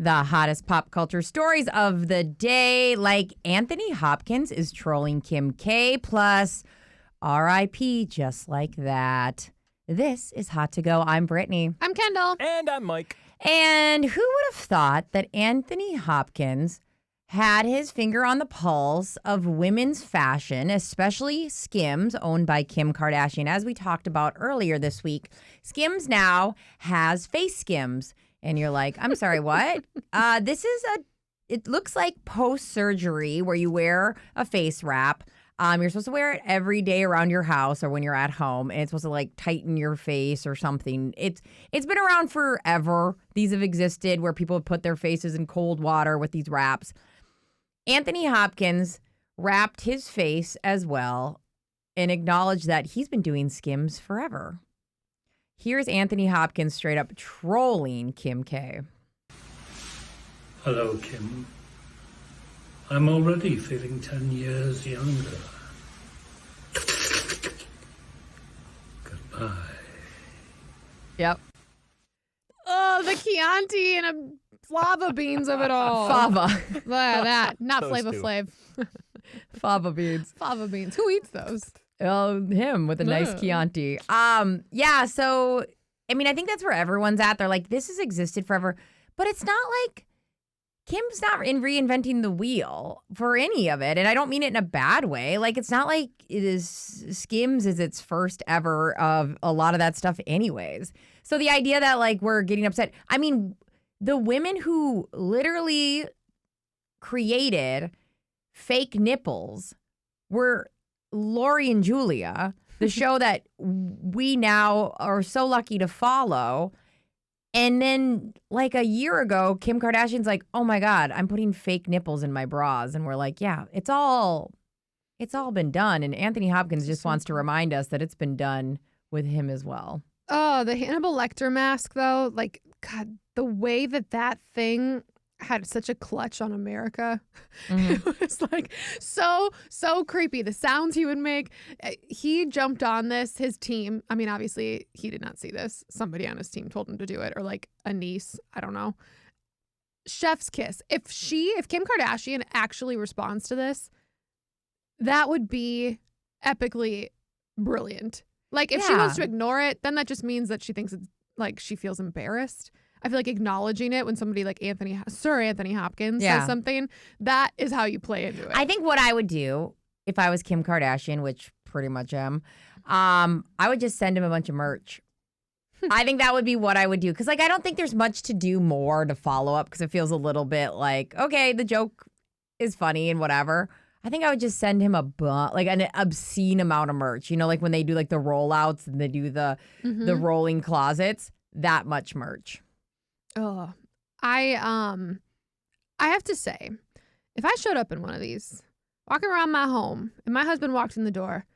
the hottest pop culture stories of the day, like Anthony Hopkins is trolling Kim K, plus R.I.P. just like that. This is Hot to Go. I'm Brittany. I'm Kendall. And I'm Mike. And who would have thought that Anthony Hopkins had his finger on the pulse of women's fashion, especially Skims, owned by Kim Kardashian. As we talked about earlier this week, Skims now has face Skims. And you're like, I'm sorry, what? It looks like post-surgery where you wear a face wrap. You're supposed to wear it every day around your house or when you're at home, and it's supposed to like tighten your face or something. It's been around forever. These have existed where people have put their faces in cold water with these wraps. Anthony Hopkins wrapped his face as well and acknowledged that he's been doing Skims forever. Here's Anthony Hopkins straight up trolling Kim K. Hello, Kim. I'm already feeling 10 years younger. Goodbye. Yep. Oh, the Chianti and a flava beans of it all. Fava. That. Not Those Flava two. Flav. Fava beans. Flava beans. Who eats those? Oh, him with a nice Chianti. Yeah, so, I mean, I think that's where everyone's at. They're like, this has existed forever. But it's not like Kim's not reinventing the wheel for any of it. And I don't mean it in a bad way. Like, it's not like Skims is its first ever of a lot of that stuff anyways. So the idea that, like, we're getting upset. I mean, the women who literally created fake nipples were Lori and Julia, the show that we now are so lucky to follow. And then like a year ago, Kim Kardashian's like, oh my God, I'm putting fake nipples in my bras. And we're like, yeah, it's all been done. And Anthony Hopkins just wants to remind us that it's been done with him as well. Oh, the Hannibal Lecter mask, though. Like, God, the way that thing had such a clutch on America. Mm-hmm. It was like so creepy. The sounds he would make. He jumped on this, his team. I mean, obviously he did not see this. Somebody on his team told him to do it, or like a niece. I don't know. Chef's kiss. If Kim Kardashian actually responds to this, that would be epically brilliant. Like if she wants to ignore it, then that just means that she thinks it's like she feels embarrassed. I feel like acknowledging it when somebody like Sir Anthony Hopkins says something, that is how you play into it. I think what I would do if I was Kim Kardashian, which pretty much am, I would just send him a bunch of merch. I think that would be what I would do. Because like I don't think there's much to do more to follow up because it feels a little bit like, okay, the joke is funny and whatever. I think I would just send him like an obscene amount of merch. You know, like when they do like the rollouts and they do the rolling closets, that much merch. Oh, I have to say, if I showed up in one of these, walking around my home, and my husband walked in the door,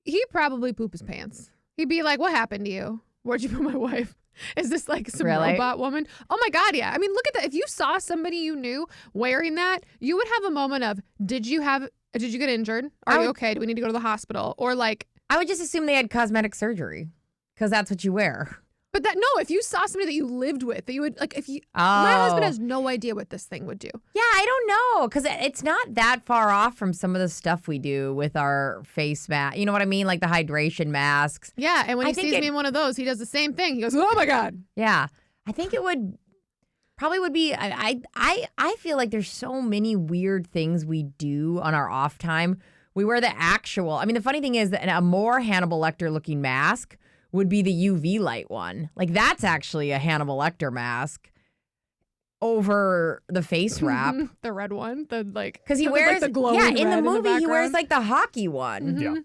he'd probably poop his pants. He'd be like, "What happened to you? Where'd you put my wife? Is this like some robot woman?" Oh my God, yeah. I mean, look at that. If you saw somebody you knew wearing that, you would have a moment of, did you get injured? Are you okay? Do we need to go to the hospital? Or like, I would just assume they had cosmetic surgery because that's what you wear. But if you saw somebody that you lived with, that you would like, my husband has no idea what this thing would do. Yeah, I don't know, because it's not that far off from some of the stuff we do with our face mask. You know what I mean? Like the hydration masks. Yeah, and when he sees me in one of those, he does the same thing. He goes, "Oh my God." Yeah, I think it would be. I feel like there's so many weird things we do on our off time. We wear the actual. I mean, the funny thing is that a more Hannibal Lecter looking mask would be the UV light one. Like that's actually a Hannibal Lecter mask over the face wrap. The red one, because he wears like the glowing in the red movie in he wears like the hockey one. Mm-hmm. Yeah.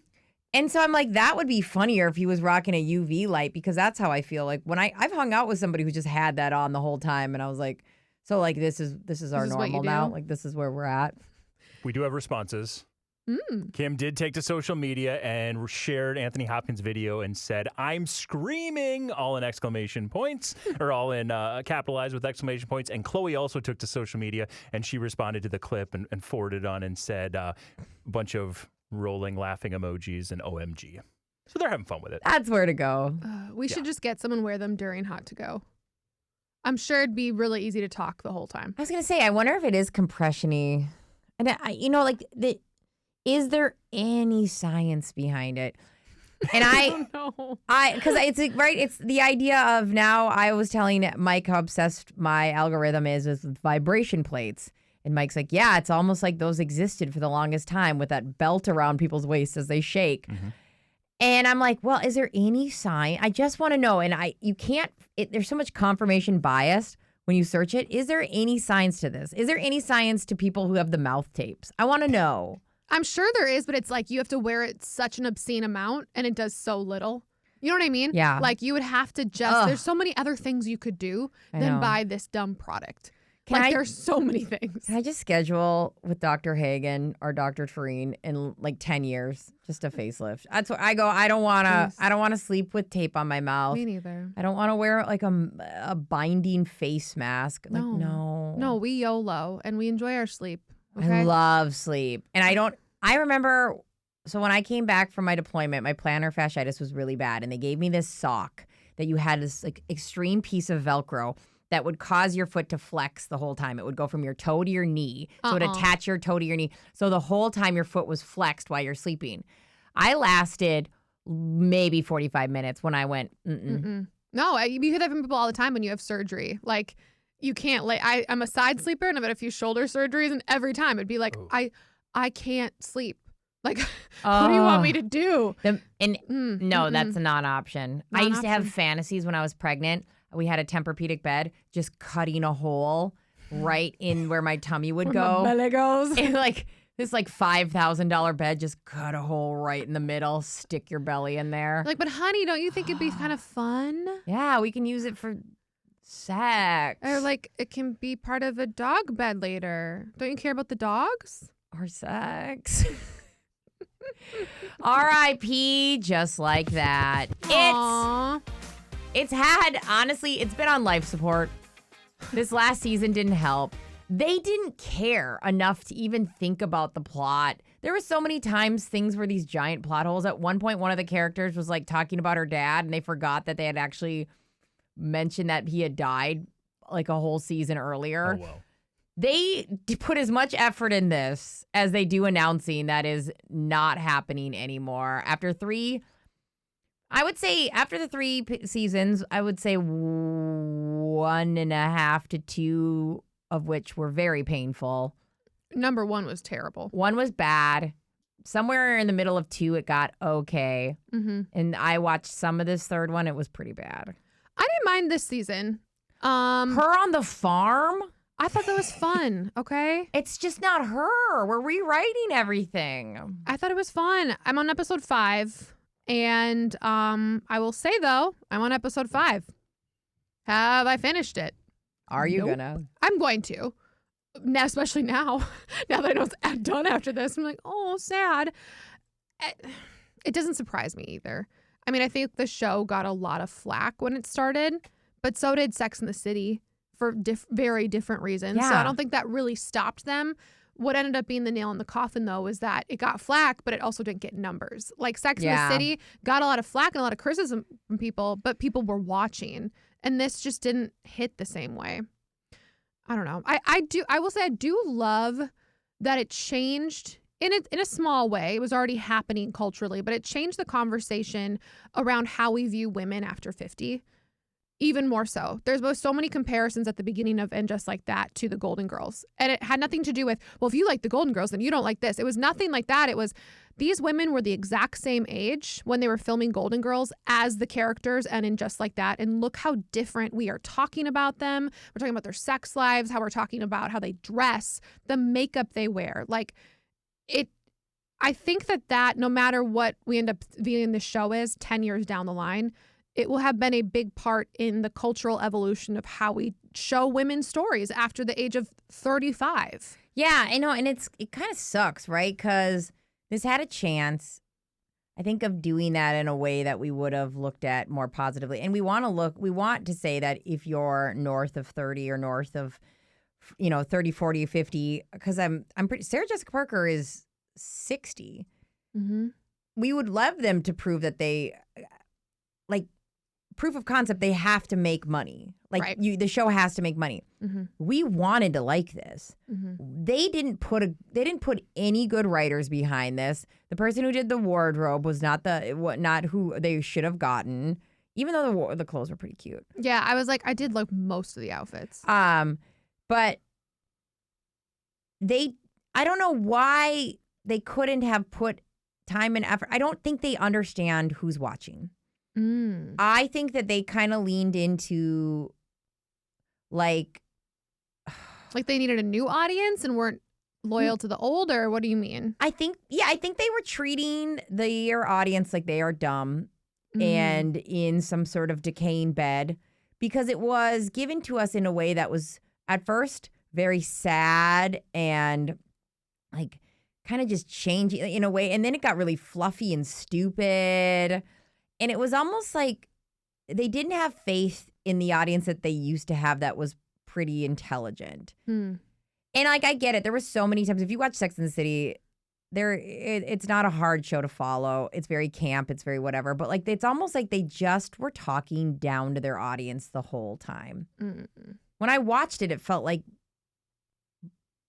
And so I'm like, that would be funnier if he was rocking a UV light, because that's how I feel like when I've hung out with somebody who just had that on the whole time, and I was like, so like this is our normal now. Like this is where we're at. We do have responses. Kim did take to social media and shared Anthony Hopkins' video and said, "I'm screaming," all in exclamation points, or all in capitalized with exclamation points. And Khloe also took to social media and she responded to the clip and forwarded on and said a bunch of rolling laughing emojis and OMG. So they're having fun with it. That's where to go. We should just get someone wear them during Hot to Go. I'm sure it'd be really easy to talk the whole time. I was going to say, I wonder if it is compression-y. And, is there any science behind it? And I don't know. Because it's the idea of now. I was telling Mike how obsessed my algorithm is with vibration plates. And Mike's like, yeah, it's almost like those existed for the longest time with that belt around people's waists as they shake. Mm-hmm. And I'm like, well, is there any sign? I just want to know. And there's so much confirmation bias when you search it. Is there any science to this? Is there any science to people who have the mouth tapes? I want to know. I'm sure there is, but it's like you have to wear it such an obscene amount and it does so little. You know what I mean? Yeah. Like you would have to there's so many other things you could do than buy this dumb product. There's so many things. Can I just schedule with Dr. Hagen or Dr. Tureen in like 10 years, just a facelift? That's what I go. I don't want to sleep with tape on my mouth. Me neither. I don't want to wear like a binding face mask. Like, no. No, we YOLO and we enjoy our sleep. Okay? I love sleep. And I remember, so when I came back from my deployment, my plantar fasciitis was really bad. And they gave me this sock that you had this like extreme piece of Velcro that would cause your foot to flex the whole time. It would go from your toe to your knee. So it would attach your toe to your knee. So the whole time your foot was flexed while you're sleeping. I lasted maybe 45 minutes when I went, No, you hear that from people all the time when you have surgery. Like, you can't I'm a side sleeper and I've had a few shoulder surgeries, and every time it'd be like, I can't sleep. Like, what do you want me to do? That's not an option. I used to have fantasies when I was pregnant. We had a Tempur-Pedic bed, just cutting a hole right in where my tummy would go. My belly goes. And like this $5,000 bed, just cut a hole right in the middle, stick your belly in there. Like, but honey, don't you think it'd be kind of fun? Yeah, we can use it for sex. Or like it can be part of a dog bed later. Don't you care about the dogs? Or sex. R.I.P. just like that. Aww. It's been on life support. This last season didn't help. They didn't care enough to even think about the plot. There were so many times things were these giant plot holes. At one point, one of the characters was like talking about her dad, and they forgot that they had actually mentioned that he had died like a whole season earlier. Oh, wow. They put as much effort in this as they do announcing that is not happening anymore. After the 3 seasons, I would say 1.5 to 2 of which were very painful. Number 1 was terrible. 1 was bad. Somewhere in the middle of 2, it got okay. Mm-hmm. And I watched some of this 3rd one. It was pretty bad. I didn't mind this season. Her on the farm? I thought that was fun, okay? It's just not her. We're rewriting everything. I thought it was fun. I'm on episode 5. And I will say, though, I'm on episode 5. Have I finished it? Are you gonna? I'm going to. Now, especially now that I know it's done after this. I'm like, oh, sad. It doesn't surprise me either. I mean, I think the show got a lot of flack when it started, but so did Sex and the City for very different reasons. Yeah. So I don't think that really stopped them. What ended up being the nail in the coffin, though, was that it got flack, but it also didn't get numbers. Like Sex and the City got a lot of flack and a lot of criticism from people, but people were watching. And this just didn't hit the same way. I don't know. I will say I do love that it changed in a small way. It was already happening culturally, but it changed the conversation around how we view women after 50. Even more so. There's so many comparisons at the beginning of And Just Like That to the Golden Girls. And it had nothing to do with, well, if you like the Golden Girls, then you don't like this. It was nothing like that. It was these women were the exact same age when they were filming Golden Girls as the characters and In Just Like That. And look how different we are talking about them. We're talking about their sex lives, how we're talking about how they dress, the makeup they wear. Like I think that no matter what we end up viewing the show is 10 years down the line, it will have been a big part in the cultural evolution of how we show women's stories after the age of 35. Yeah, I know. And it kind of sucks, right? Because this had a chance, I think, of doing that in a way that we would have looked at more positively. And we want to say that if you're north of 30 or north of, 30, 40, 50, because I'm pretty, Sarah Jessica Parker is 60. Mm-hmm. We would love them to prove that they, proof of concept, they have to make money. Like Right. the show has to make money. We wanted to like this. They didn't put any good writers behind this. The person who did the wardrobe was not who they should have gotten, even though the clothes were pretty cute. Yeah, I was like, I did like most of the outfits. But I don't know why they couldn't have put time and effort. I don't think they understand who's watching. I think that they kind of leaned into like they needed a new audience and weren't loyal to the old, or what do you mean? I think they were treating their audience like they are dumb and in some sort of decaying bed, because it was given to us in a way that was at first very sad and like kind of just changing in a way, and then it got really fluffy and stupid. And it was almost like they didn't have faith in the audience that they used to have that was pretty intelligent. And like, I get it. There were so many times, if you watch Sex and the City, it's not a hard show to follow. It's very camp. It's very whatever. But like, it's almost like they just were talking down to their audience the whole time. When I watched it, it felt like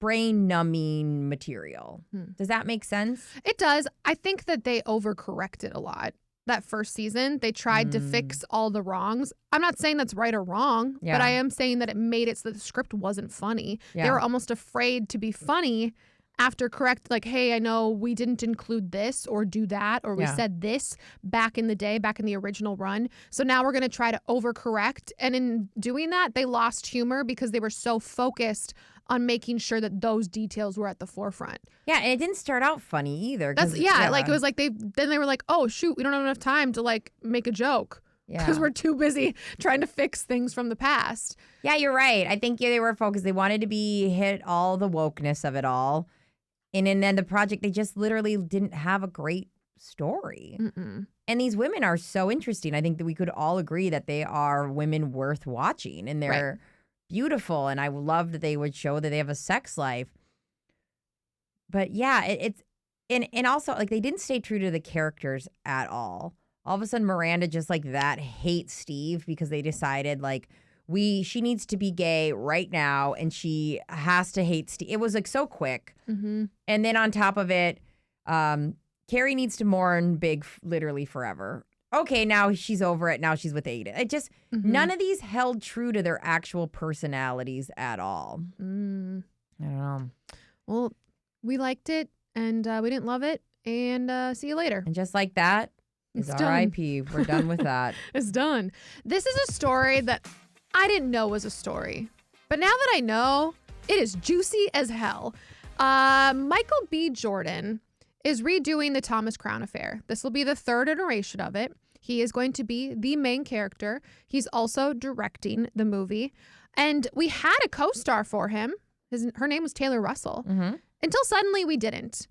brain numbing material. Does that make sense? It does. I think that they overcorrected a lot. That first season, they tried to fix all the wrongs. I'm not saying that's right or wrong, but I am saying that it made it so that the script wasn't funny. They were almost afraid to be funny after like, hey, I know we didn't include this or do that, or we said this back in the day, back in the original run. So now we're going to try to overcorrect. And in doing that, they lost humor because they were so focused on making sure that those details were at the forefront. Yeah, and it didn't start out funny either. Like it was like they were like, oh shoot, we don't have enough time to like make a joke because we're too busy trying to fix things from the past. Yeah, you're right. I think they were focused. They wanted to hit all the wokeness of it all. And then the project, they just literally didn't have a great story. And these women are so interesting. I think that we could all agree that they are women worth watching, and they're beautiful. And I love that they would show that they have a sex life. But yeah, it's and also like they didn't stay true to the characters at all. All of a sudden, Miranda just like that hates Steve because they decided like she needs to be gay right now, and she has to hate Steve. It was like so quick. And then on top of it, Carrie needs to mourn Big literally forever. Okay, now she's over it. Now she's with Aiden. It just none of these held true to their actual personalities at all. I don't know. Well, we liked it, and we didn't love it, and see you later. And just like that is R.I.P. We're done with that. It's done. This is a story that I didn't know was a story, but now that I know, it is juicy as hell. Michael B. Jordan is redoing the Thomas Crown Affair. This will be the third iteration of it. He is going to be the main character. He's also directing the movie. And we had a co-star for him. Her name was Taylor Russell. Until suddenly we didn't.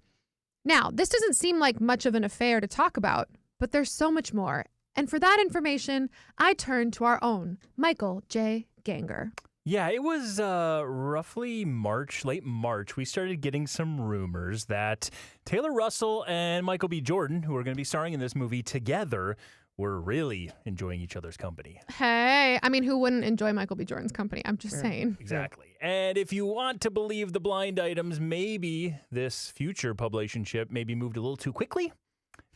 Now, this doesn't seem like much of an affair to talk about, but there's so much more. And for that information, I turn to our own Michael J. Ganger. Yeah, it was roughly late March, we started getting some rumors that Taylor Russell and Michael B. Jordan, who are going to be starring in this movie together, were really enjoying each other's company. Hey, I mean, who wouldn't enjoy Michael B. Jordan's company? I'm just saying. Exactly. And if you want to believe the blind items, maybe this future publicationship maybe moved a little too quickly.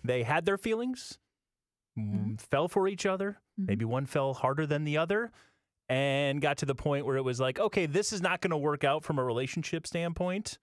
They had their feelings, fell for each other. Maybe one fell harder than the other, and got to the point where it was like, okay, this is not going to work out from a relationship standpoint.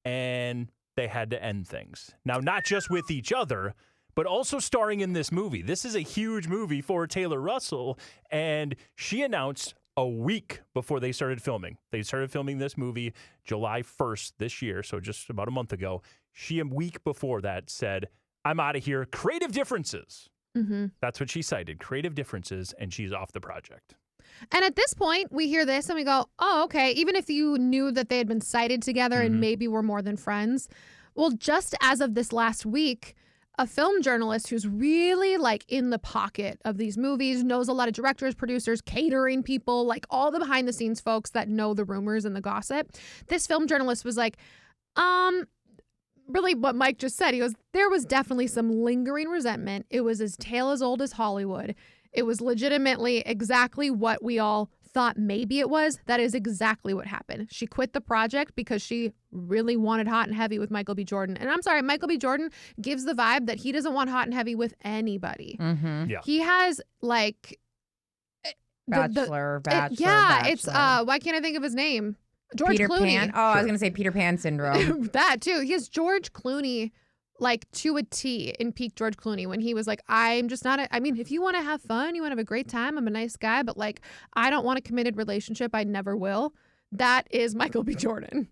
And they had to end things. Now, not just with each other, but also starring in this movie. This is a huge movie for Taylor Russell, and she announced a week before they started filming. They started filming this movie July 1st this year, so just about a month ago. She, a week before that, said, I'm out of here. Creative differences. That's what she cited, creative differences, and she's off the project. And at this point, we hear this and we go, oh, okay, even if you knew that they had been cited together and maybe were more than friends, well, just as of this last week, a film journalist who's really like in the pocket of these movies, knows a lot of directors, producers, catering people, like all the behind the scenes folks that know the rumors and the gossip. This film journalist was like, really what Mike just said. He goes, there was definitely some lingering resentment. It was as tale as old as Hollywood. It was legitimately exactly what we all thought maybe it was. That is exactly what happened. She quit the project because she really wanted Hot and Heavy with Michael B. Jordan. And I'm sorry, Michael B. Jordan gives the vibe that he doesn't want Hot and Heavy with anybody. Mm-hmm. Yeah. He has like Bachelor. It's why can't I think of his name? George Peter Clooney. Pan. Oh, I was gonna say Peter Pan syndrome. That too. He has George Clooney like to a T in peak George Clooney when he was like, I'm just not I mean, if you want to have fun, you want to have a great time, I'm a nice guy, but like I don't want a committed relationship. I never will. That is Michael B. Jordan.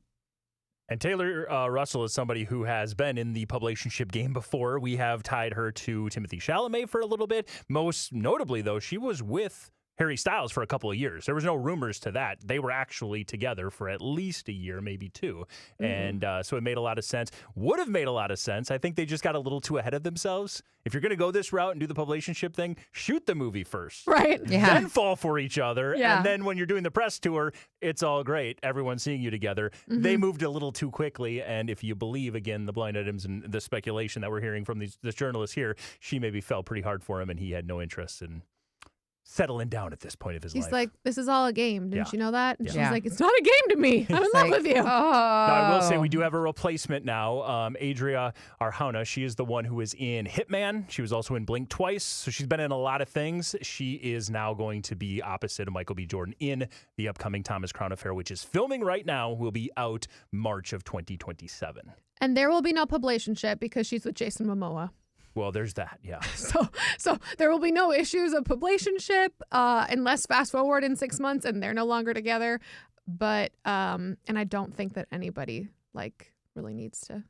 And Taylor Russell is somebody who has been in the publicationship game before. We have tied her to Timothy Chalamet for a little bit. Most notably, though, she was with Harry Styles for a couple of years. There was no rumors to that. They were actually together for at least a year, maybe two. And so it made a lot of sense. Would have made a lot of sense. I think they just got a little too ahead of themselves. If you're going to go this route and do the publicationship thing, shoot the movie first. Right. Yeah. Then fall for each other. Yeah. And then when you're doing the press tour, it's all great. Everyone's seeing you together. They moved a little too quickly. And if you believe, again, the blind items and the speculation that we're hearing from this journalist here, she maybe fell pretty hard for him and he had no interest in settling down at this point of his life. He's like, this is all a game. Didn't Yeah. you know that? And Yeah. she's Yeah. like, it's not a game to me. I'm in love with you. Oh. Now, I will say we do have a replacement now. Adria Arjona, she is the one who is in Hitman. She was also in Blink twice, so she's been in a lot of things. She is now going to be opposite of Michael B. Jordan in the upcoming Thomas Crown Affair, which is filming right now, will be out March of 2027. And there will be no publicationship because she's with Jason Momoa. Well, there's that, yeah. So there will be no issues of publicationship unless fast forward in 6 months and they're no longer together. But and I don't think that anybody like really needs to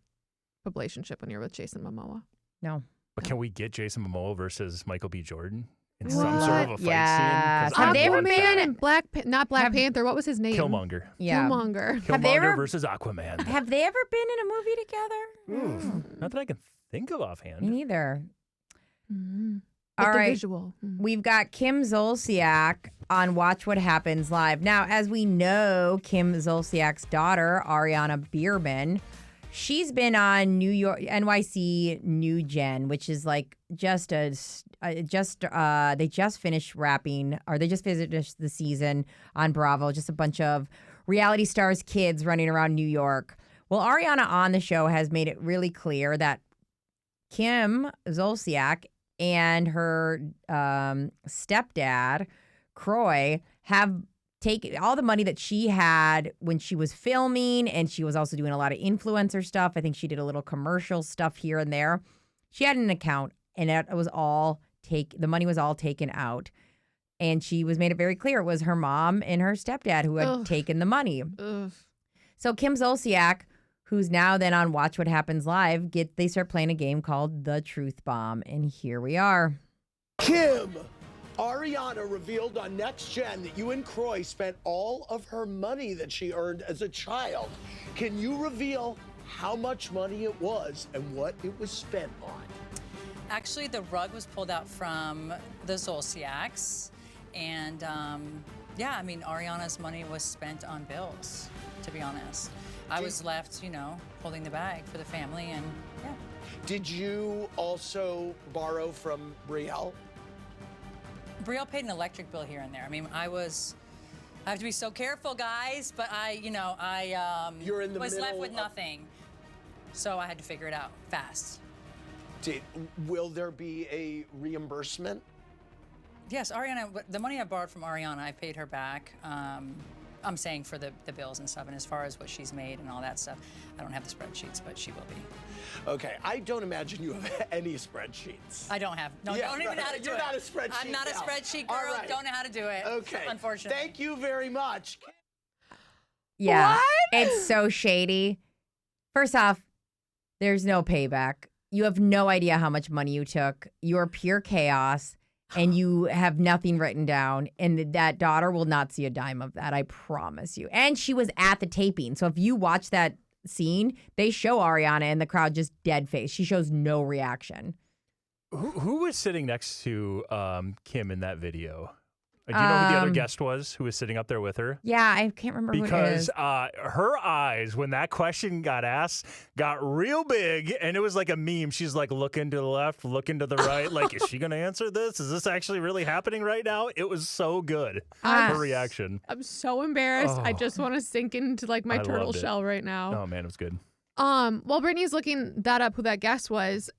publicationship when you're with Jason Momoa. No. But can we get Jason Momoa versus Michael B. Jordan in What? some sort of a fight Yes. scene? 'Cause Have they I ever want been that. and not Black Panther. What was his name? Killmonger. Yeah. Killmonger. Have they Killmonger ever- versus Aquaman. Have they ever been in a movie together? Ooh, not that I can think of offhand. Me neither. Mm-hmm. All the right. visual. We've got Kim Zolciak on Watch What Happens Live. Now, as we know, Kim Zolciak's daughter, Ariana Bierman, she's been on NYC New Gen, which is like they just finished wrapping, or they just finished the season on Bravo. Just a bunch of reality stars' kids running around New York. Well, Ariana on the show has made it really clear that Kim Zolciak and her stepdad, Croy, have taken all the money that she had when she was filming, and she was also doing a lot of influencer stuff. I think she did a little commercial stuff here and there. She had an account, and it was all the money was all taken out. And she was made it very clear it was her mom and her stepdad who had taken the money. Ugh. So Kim Zolciak, who's now then on Watch What Happens Live, they start playing a game called The Truth Bomb. And here we are. Kim, Ariana revealed on Next Gen that you and Croy spent all of her money that she earned as a child. Can you reveal how much money it was and what it was spent on? Actually, the rug was pulled out from the Zolciaks. And yeah, I mean, Ariana's money was spent on bills, to be honest. I was left, holding the bag for the family, and yeah. Did you also borrow from Brielle? Brielle paid an electric bill here and there. I mean, I have to be so careful, guys, but You're in the was left middle with of- nothing. So I had to figure it out fast. Will there be a reimbursement? Yes, Ariana, the money I borrowed from Ariana, I paid her back. I'm saying for the bills and stuff, and as far as what she's made and all that stuff, I don't have the spreadsheets, but she will be. Okay, I don't imagine you have any spreadsheets. I don't have. No, Yeah, don't even know how to do you're it. not a spreadsheet I'm not a gal. spreadsheet All girl. right. Don't know how to do it. Okay. Unfortunately. Thank you very much. Yeah. What? It's so shady. First off, there's no payback. You have no idea how much money you took. You're pure chaos, and you have nothing written down. And that daughter will not see a dime of that, I promise you. And she was at the taping. So if you watch that scene, they show Ariana in the crowd just dead face. She shows no reaction. Who was sitting next to Kim in that video? Do you know who the other guest was who was sitting up there with her? Yeah, I can't remember who it is. Because her eyes, when that question got asked, got real big, and it was like a meme. She's like looking to the left, looking to the right, like, is she going to answer this? Is this actually really happening right now? It was so good, her reaction. I'm so embarrassed. I just want to sink into like my turtle loved it. shell right now. Oh, man, it was good. While Brittany's looking that up, who that guest was,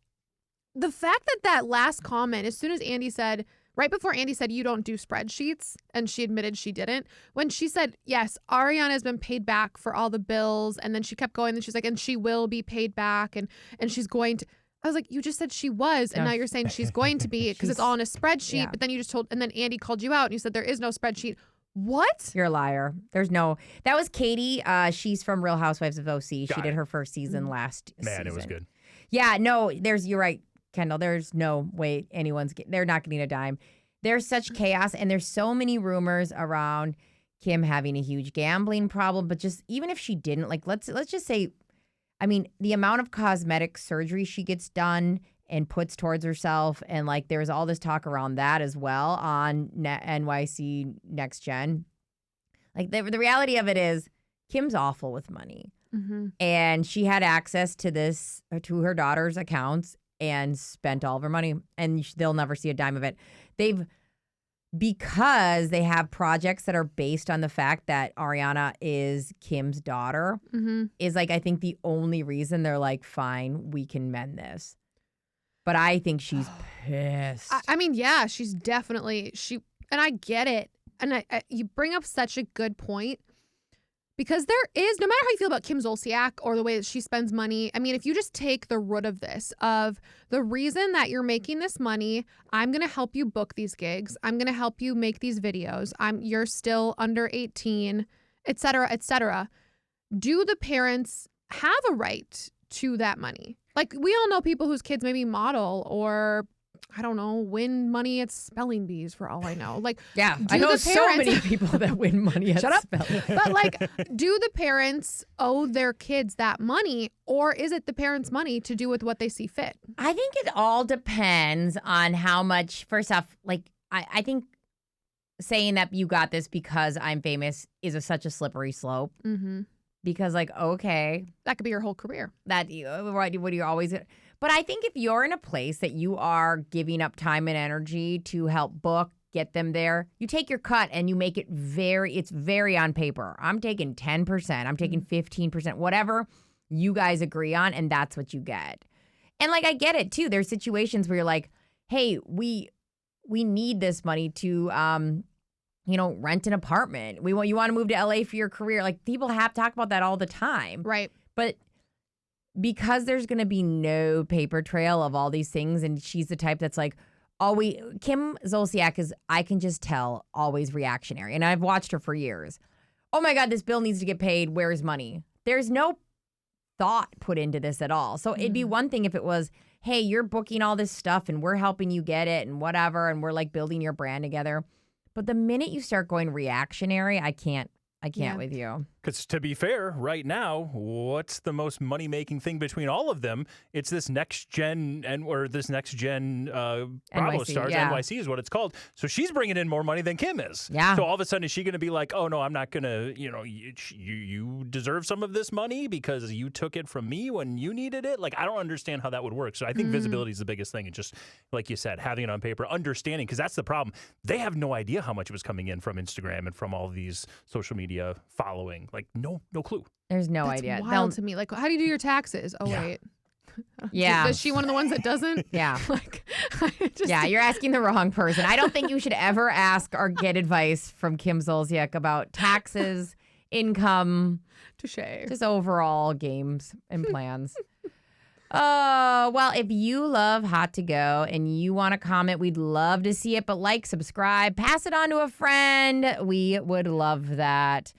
the fact that last comment, as soon as Andy said, right before Andy said, you don't do spreadsheets, and she admitted she didn't, when she said, yes, Ariana has been paid back for all the bills, and then she kept going, and she's like, and she will be paid back, and she's going to, I was like, you just said she was, and now you're saying she's going to be, because it's all in a spreadsheet, but then you just told, and then Andy called you out, and you said there is no spreadsheet. What? You're a liar. There's no. That was Katie. She's from Real Housewives of OC. She did her first season last season. Man, it was good. Yeah, no, you're right, Kendall. There's no way they're not getting a dime. There's such chaos, and there's so many rumors around Kim having a huge gambling problem. But just even if she didn't, like, let's just say, I mean, the amount of cosmetic surgery she gets done and puts towards herself, and like there's all this talk around that as well on NYC Next Gen. Like the reality of it is, Kim's awful with money, and she had access to to her daughter's accounts and spent all of her money, and they'll never see a dime of it. Because they have projects that are based on the fact that Ariana is Kim's daughter, is like, I think the only reason they're like, fine, we can mend this. But I think she's pissed. I mean, yeah, she's definitely, and I get it. And you bring up such a good point. Because there is, no matter how you feel about Kim Zolciak or the way that she spends money, I mean, if you just take the root of this, of the reason that you're making this money, I'm going to help you book these gigs. I'm going to help you make these videos. You're still under 18, et cetera, et cetera. Do the parents have a right to that money? Like, we all know people whose kids maybe model or, I don't know, win money at spelling bees for all I know. Like, yeah, I know so many people that win money at spelling. But like, do the parents owe their kids that money, or is it the parents' money to do with what they see fit? I think it all depends on how much. First off, like, I think saying that you got this because I'm famous is such a slippery slope. Because, like, okay, that could be your whole career. What do you always? But I think if you're in a place that you are giving up time and energy to help book, get them there, you take your cut and you make it it's very on paper. I'm taking 10%. I'm taking 15%, whatever you guys agree on. And that's what you get. And like, I get it too. There's situations where you're like, hey, we need this money to, rent an apartment. You want to move to LA for your career. Like, people have to talk about that all the time. Right. But because there's going to be no paper trail of all these things, and she's the type that's like, Kim Zolciak is, I can just tell, always reactionary. And I've watched her for years. Oh my God, this bill needs to get paid. Where's money? There's no thought put into this at all. So it'd be one thing if it was, hey, you're booking all this stuff and we're helping you get it and whatever, and we're like building your brand together. But the minute you start going reactionary, I can't with you. Because to be fair, right now, what's the most money-making thing between all of them? It's this next gen Bravo Stars. Yeah. NYC is what it's called. So she's bringing in more money than Kim is. Yeah. So all of a sudden, is she going to be like, oh, no, I'm not going to, you deserve some of this money because you took it from me when you needed it? Like, I don't understand how that would work. So I think visibility is the biggest thing. And just, like you said, having it on paper, understanding, because that's the problem. They have no idea how much was coming in from Instagram and from all of these social media following. Like, no clue. There's no That's idea. Wild to me. Like, how do you do your taxes? Oh, Yeah. wait. Yeah. Is she one of the ones that doesn't? Yeah. Like, yeah, you're asking the wrong person. I don't think you should ever ask or get advice from Kim Zolciak about taxes, income, touche. just overall games and plans. Well, if you love Hot to Go and you want to comment, we'd love to see it. But like, subscribe, pass it on to a friend. We would love that.